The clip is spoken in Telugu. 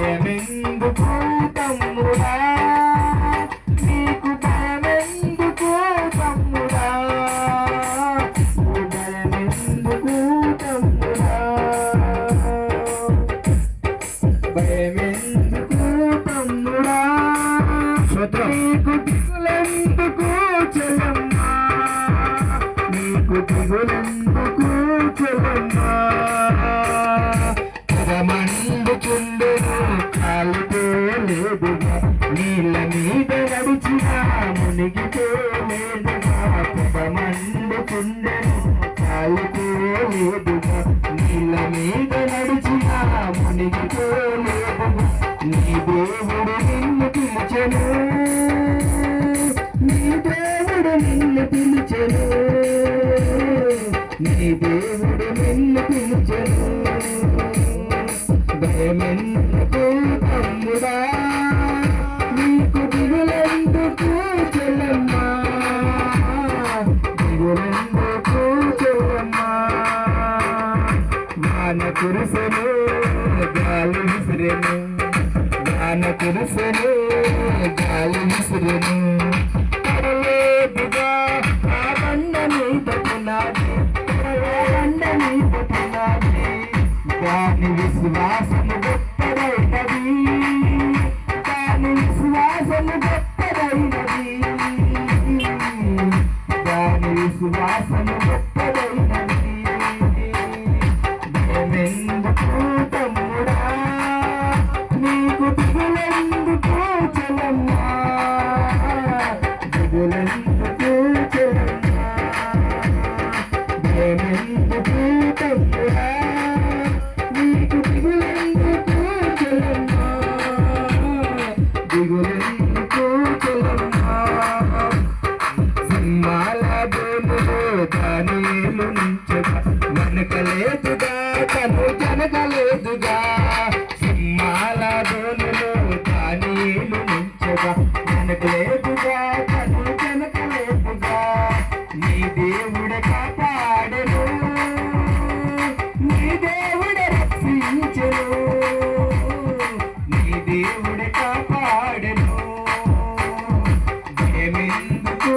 భయమెందుకు తమ్ముడా, నీకు భయమెందుకు తమ్ముడా, భయమెందుకు తమ్ముడా, భయమెందుకు తమ్ముడా, నీకు దిగులెందుకు చెల్లమ్మా, నీకు దిగులెందుకు చెల్లమ్మా, మండుచుండును కాలిపోలేదుగా, నీళ్ళ మీద నడిచినా మునిగిపోలేదుగా, పొగ మండుచుండును కాలిపోలేదుగా, నీళ్ళ మీద నడిచినా మునిగిపోలేదుగా, నీ దేవుడు నిన్ను పిలిచెను, నీ దేవుడు నిన్ను పిలిచెను, నీ దేవుడు నిన్ను పిలిచెను, భయమెందుకు తమ్ముడా, నీకు దిగులెందుకు చెల్లమ్మా, దిగులెందుకు చెల్లమ్మా, వాన కురిసెను గాలి విసిరెను, వాన కురిసెను గాలి విసిరెను, పడలేదుగా ఆ బండ మీద పునాది, బండ మీద పునాది, దాని విశ్వాసము గొప్పదైనది, దాని విశ్వాసము గొప్పదైనది, దాని విశ్వాసము గొప్పదైనది, భయమెందుకు తమ్ముడా, నీకు దిగులెందుకు చెల్లమ్మా, దిగులెందుకు చెల్లమ్మా, భయమెందుకు తమ్ముడా, నీకు దిగులెందుకు చెల్లమ్మా, దిగులెందుకు చెల్లమ్మా, సింహాల గోనులో దానియేలు నుంచగా, వెనకలేదుగా తను జనకలేదుగా, సింహాల గోనులో దానియేలు నుంచగా, వెనకలేదుగా తను జనకలేదుగా, నీ దేవుడే కాపాడెను, నీ దేవుడే రక్షించెను, నీ దేవుడే కాపాడెను, భయమెందుకు